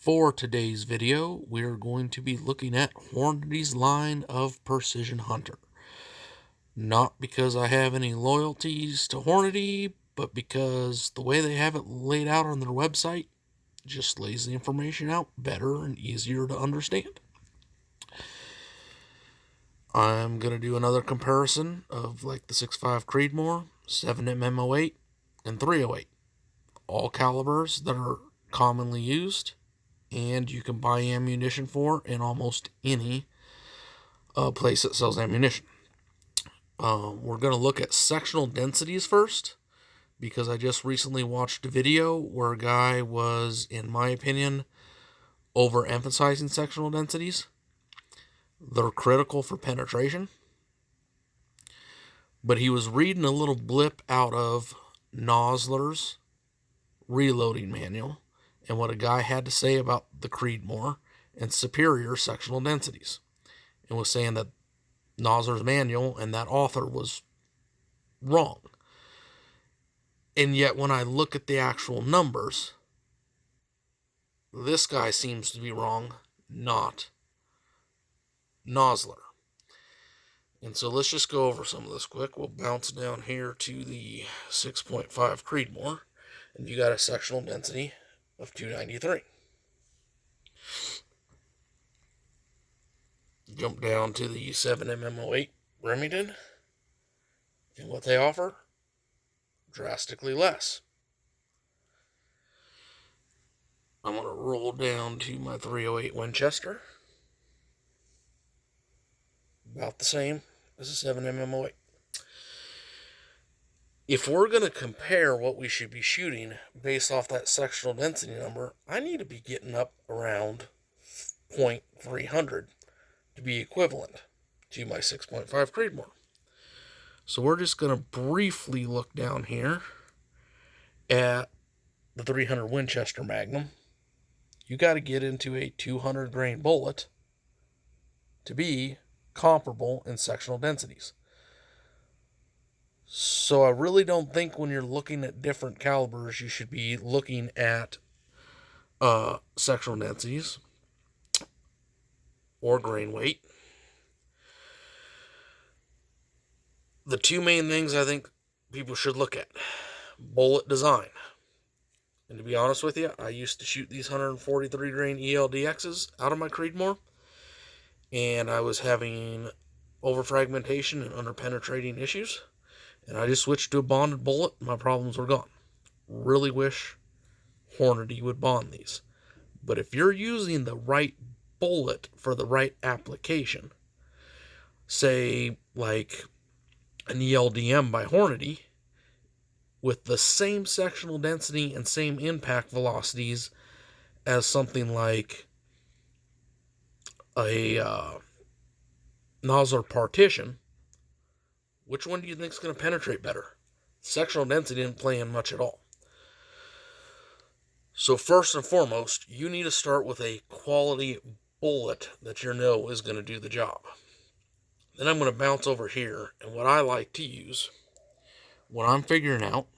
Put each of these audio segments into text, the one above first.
For today's video, we're going to be looking at Hornady's line of Precision Hunter. Not because I have any loyalties to Hornady, but because the way they have it laid out on their website just lays the information out better and easier to understand. I'm going to do another comparison of like the 6.5 Creedmoor, 7mm-08, and 308. All calibers that are commonly used and you can buy ammunition for in almost any place that sells ammunition. We're going to look at sectional densities first, because I just recently watched a video where a guy was, in my opinion, overemphasizing sectional densities. They're critical for penetration, but he was reading a little blip out of Nosler's reloading manual and what a guy had to say about the Creedmoor and superior sectional densities, and was saying that Nosler's manual and that author was wrong. And yet when I look at the actual numbers, this guy seems to be wrong, not Nosler. And so let's just go over some of this quick. We'll bounce down here to the 6.5 Creedmoor, and you got a sectional density of 293. Jump down to the 7mm-08 Remington, and what they offer, drastically less. I'm going to roll down to my 308 Winchester, about the same as a 7mm-08. If we're going to compare what we should be shooting based off that sectional density number, I need to be getting up around 0.300 to be equivalent to my 6.5 Creedmoor. So we're just going to briefly look down here at the 300 Winchester Magnum. You got to get into a 200 grain bullet to be comparable in sectional densities. So I really don't think when you're looking at different calibers, you should be looking at sectional densities or grain weight. The two main things I think people should look at: bullet design. And to be honest with you, I used to shoot these 143 grain ELDXs out of my Creedmoor, and I was having over-fragmentation and under-penetrating issues, and I just switched to a bonded bullet, and my problems were gone. Really wish Hornady would bond these. But if you're using the right bullet for the right application, say like an ELDM by Hornady, with the same sectional density and same impact velocities as something like a Nosler partition, which one do you think is going to penetrate better? Sectional density didn't play in much at all. So first and foremost, you need to start with a quality bullet that you know is going to do the job. Then I'm going to bounce over here, and what I like to use when I'm figuring out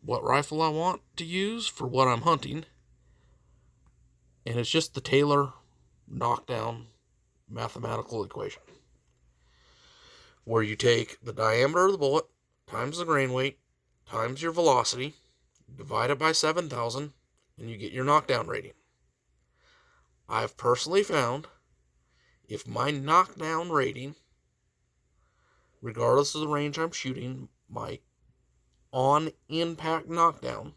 what rifle I want to use for what I'm hunting, and it's just the Taylor Knockdown mathematical equation, where you take the diameter of the bullet times the grain weight times your velocity, divide it by 7,000, and you get your knockdown rating. I've personally found if my knockdown rating, regardless of the range I'm shooting, my on-impact knockdown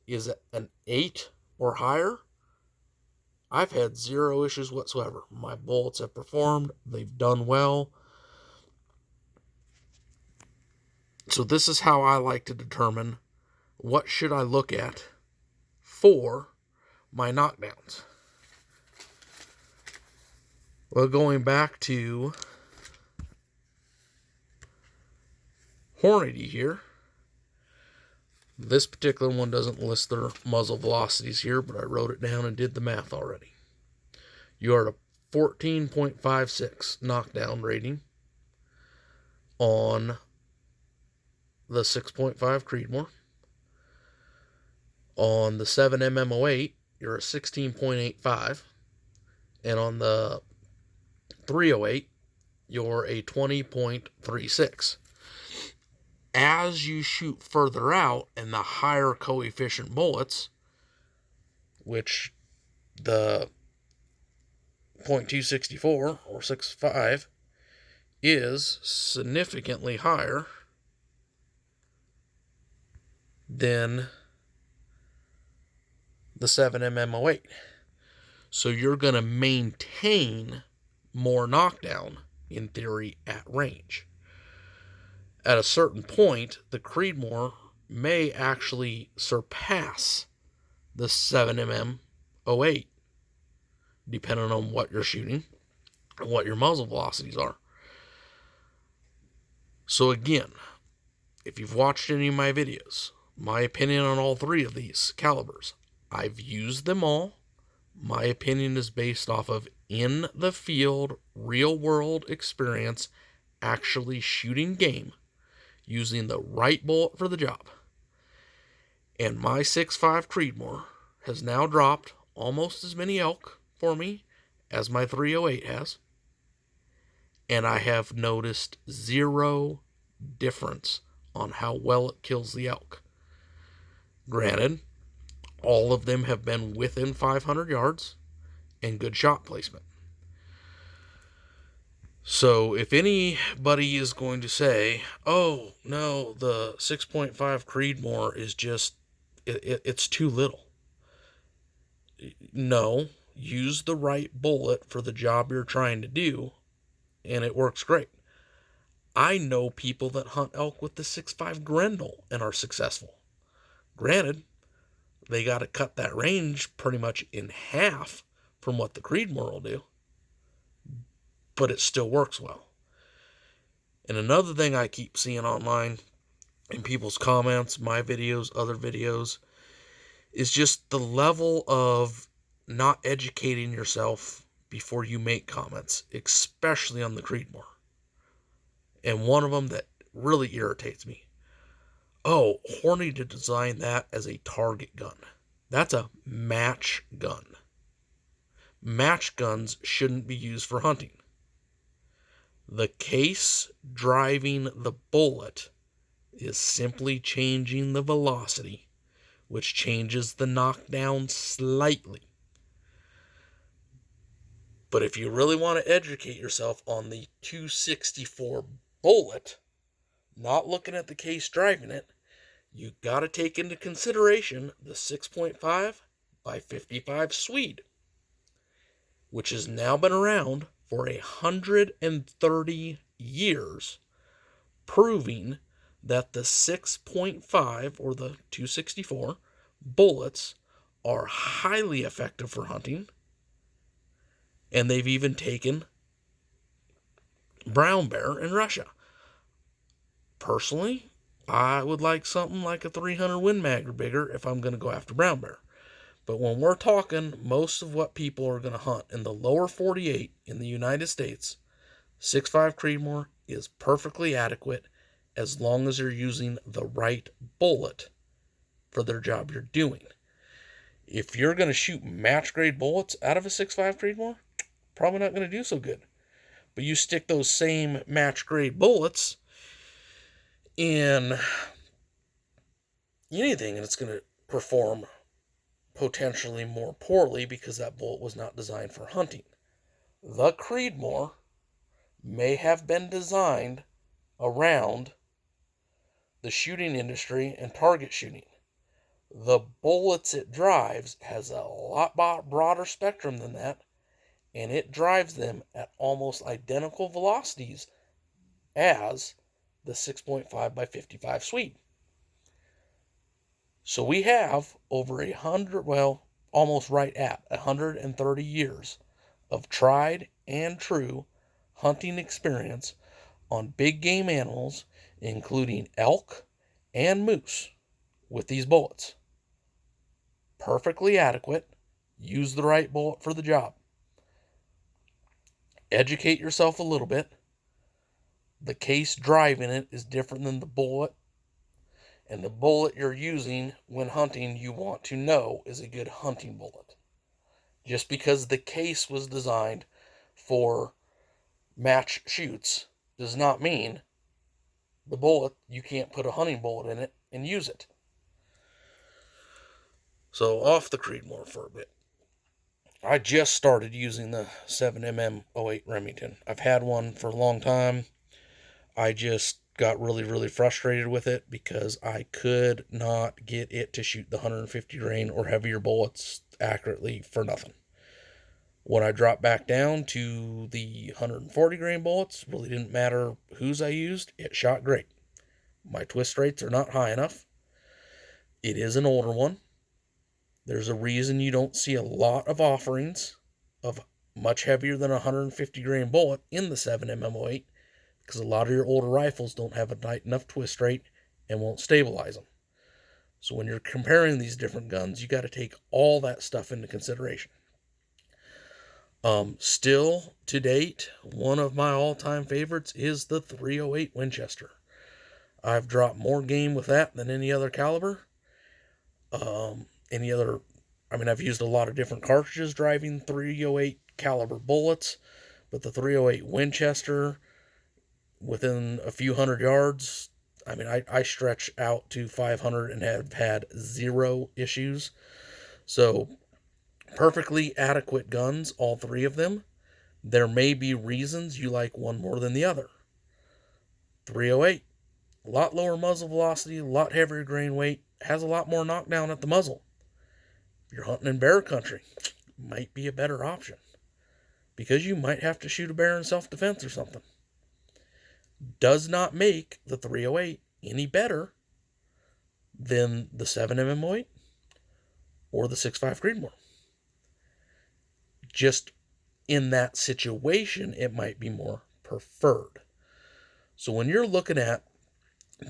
is an 8 or higher, I've had zero issues whatsoever. My bullets have performed. They've done well. So this is how I like to determine what should I look at for my knockdowns. Well, going back to Hornady here, this particular one doesn't list their muzzle velocities here, but I wrote it down and did the math already. You are at a 14.56 knockdown rating on the 6.5 Creedmoor. On the 7mm-08, you're a 16.85, and on the 308, you're a 20.36. As you shoot further out and the higher coefficient bullets, which the .264 or 65 is significantly higher than the 7mm-08. So you're going to maintain more knockdown, in theory, at range. At a certain point, the Creedmoor may actually surpass the 7mm-08, depending on what you're shooting and what your muzzle velocities are. So again, if you've watched any of my videos, my opinion on all three of these calibers, I've used them all. My opinion is based off of in the field, real world experience, actually shooting game, using the right bullet for the job. And my 6.5 Creedmoor has now dropped almost as many elk for me as my 308 has. And I have noticed zero difference on how well it kills the elk. Granted, all of them have been within 500 yards and good shot placement. So if anybody is going to say, oh, no, the 6.5 Creedmoor is just, it's too little. No, use the right bullet for the job you're trying to do, and it works great. I know people that hunt elk with the 6.5 Grendel and are successful. Granted, they got to cut that range pretty much in half from what the Creedmoor will do, but it still works well. And another thing I keep seeing online in people's comments, my videos, other videos, is just the level of not educating yourself before you make comments, especially on the Creedmoor. And one of them that really irritates me. Oh, Hornady designed that as a target gun. That's a match gun. Match guns shouldn't be used for hunting. The case driving the bullet is simply changing the velocity, which changes the knockdown slightly. But if you really want to educate yourself on the 264 bullet, not looking at the case driving it, you got to take into consideration the 6.5 by 55 Swede, which has now been around for 130 years, proving that the 6.5 or the 264 bullets are highly effective for hunting, and they've even taken brown bear in Russia. Personally, I would like something like a 300 Win Mag or bigger if I'm going to go after brown bear. But when we're talking most of what people are going to hunt in the lower 48 in the United States, 6.5 Creedmoor is perfectly adequate as long as you're using the right bullet for their job you're doing. If you're going to shoot match grade bullets out of a 6.5 Creedmoor, probably not going to do so good. But you stick those same match grade bullets in anything and it's going to perform potentially more poorly because that bullet was not designed for hunting. The Creedmoor may have been designed around the shooting industry and target shooting. The bullets it drives has a lot broader spectrum than that, and it drives them at almost identical velocities as the 6.5 by 55 Swede. So we have over 100, well, almost right at 130 years of tried and true hunting experience on big game animals, including elk and moose, with these bullets. Perfectly adequate. Use the right bullet for the job. Educate yourself a little bit. The case driving it is different than the bullet. And the bullet you're using when hunting, you want to know is a good hunting bullet. Just because the case was designed for match shoots does not mean the bullet, you can't put a hunting bullet in it and use it. So off the Creedmoor for a bit. I just started using the 7mm-08 Remington. I've had one for a long time. I just got really, really frustrated with it because I could not get it to shoot the 150 grain or heavier bullets accurately for nothing. When I dropped back down to the 140 grain bullets, really didn't matter whose I used, it shot great. My twist rates are not high enough. It is an older one. There's a reason you don't see a lot of offerings of much heavier than a 150 grain bullet in the 7mm-08 because a lot of your older rifles don't have a tight enough twist rate and won't stabilize them. So when you're comparing these different guns, you got to take all that stuff into consideration. Still, to date, one of my all-time favorites is the 308 Winchester. I've dropped more game with that than any other caliber. I've used a lot of different cartridges driving 308 caliber bullets, but the 308 Winchester, within a few hundred yards, I stretch out to 500 and have had zero issues. So, perfectly adequate guns, all three of them. There may be reasons you like one more than the other. 308, a lot lower muzzle velocity, a lot heavier grain weight, has a lot more knockdown at the muzzle. If you're hunting in bear country, might be a better option, because you might have to shoot a bear in self-defense or something. Does not make the 308 any better than the 7mm-08 or the 6.5 Creedmoor. Just in that situation, it might be more preferred. So when you're looking at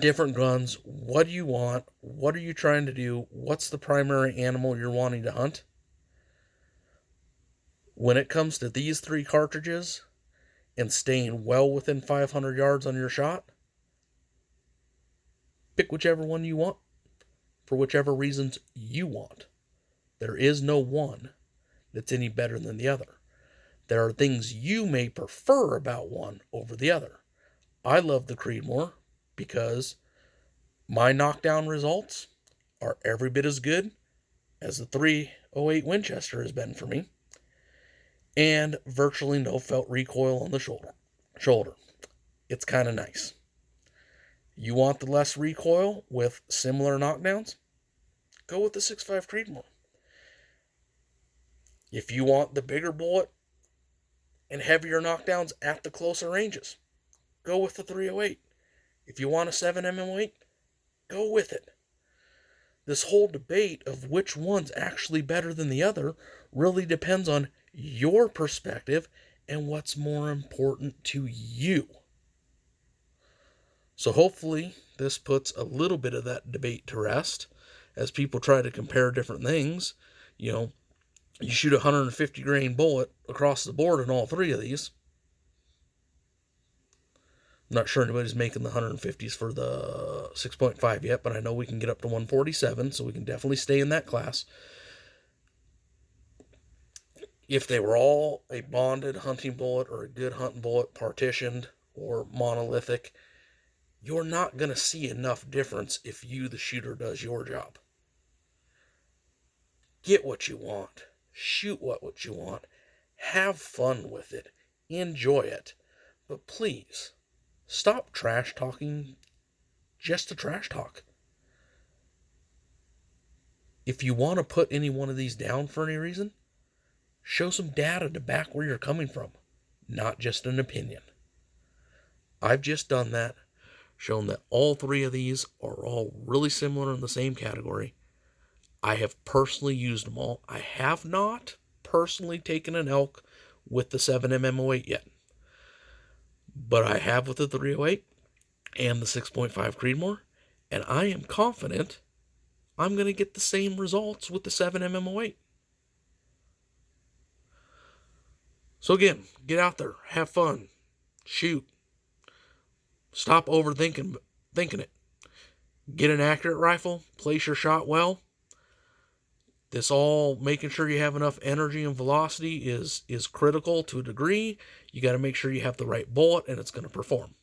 different guns, what do you want? What are you trying to do? What's the primary animal you're wanting to hunt? When it comes to these three cartridges and staying well within 500 yards on your shot, pick whichever one you want for whichever reasons you want. There is no one that's any better than the other. There are things you may prefer about one over the other. I love the Creedmoor because my knockdown results are every bit as good as the 308 Winchester has been for me, and virtually no felt recoil on the shoulder. It's kind of nice. You want the less recoil with similar knockdowns? Go with the 6.5 Creedmoor. If you want the bigger bullet and heavier knockdowns at the closer ranges, go with the 308. If you want a 7mm-08, go with it. This whole debate of which one's actually better than the other really depends on your perspective and what's more important to you. So hopefully this puts a little bit of that debate to rest as people try to compare different things. You shoot a 150 grain bullet across the board in all three of these. I'm not sure anybody's making the 150s for the 6.5 yet, but I know we can get up to 147, so we can definitely stay in that class. If they were all a bonded hunting bullet or a good hunting bullet, partitioned or monolithic, you're not going to see enough difference if you, the shooter, does your job. Get what you want. Shoot what you want. Have fun with it. Enjoy it. But please, stop trash talking just to trash talk. If you want to put any one of these down for any reason, show some data to back where you're coming from, not just an opinion. I've just done that, shown that all three of these are all really similar in the same category. I have personally used them all. I have not personally taken an elk with the 7mm-08 yet, but I have with the 308 and the 6.5 Creedmoor, and I am confident I'm going to get the same results with the 7mm-08. So again, get out there, have fun, shoot, stop overthinking it. Get an accurate rifle, place your shot well, This all making sure you have enough energy and velocity is critical to a degree. You got to make sure you have the right bullet and it's going to perform.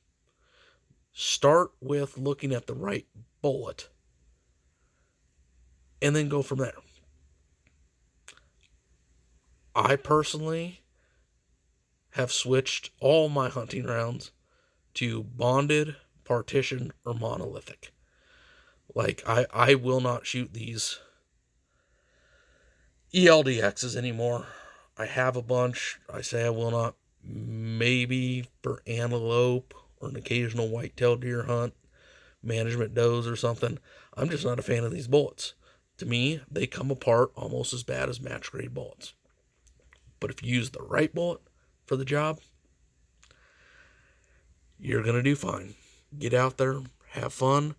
Start with looking at the right bullet and then go from there. I personally have switched all my hunting rounds to bonded, partition, or monolithic. Like, I will not shoot these ELDXs anymore. I have a bunch. I say I will not. Maybe for antelope or an occasional white-tailed deer hunt, management does or something. I'm just not a fan of these bullets. To me, they come apart almost as bad as match-grade bullets. But if you use the right bullet for the job, you're going to do fine. Get out there, have fun.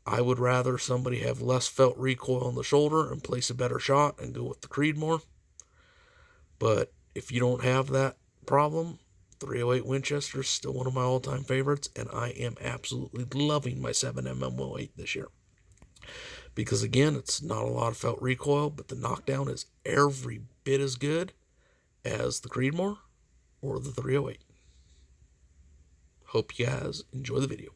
I would rather somebody have less felt recoil on the shoulder and place a better shot and go with the Creedmoor. But if you don't have that problem, 308 Winchester is still one of my all-time favorites, and I am absolutely loving my 7mm-08 this year. Because again, it's not a lot of felt recoil, but the knockdown is every bit as good as the Creedmoor or the 308. Hope you guys enjoy the video.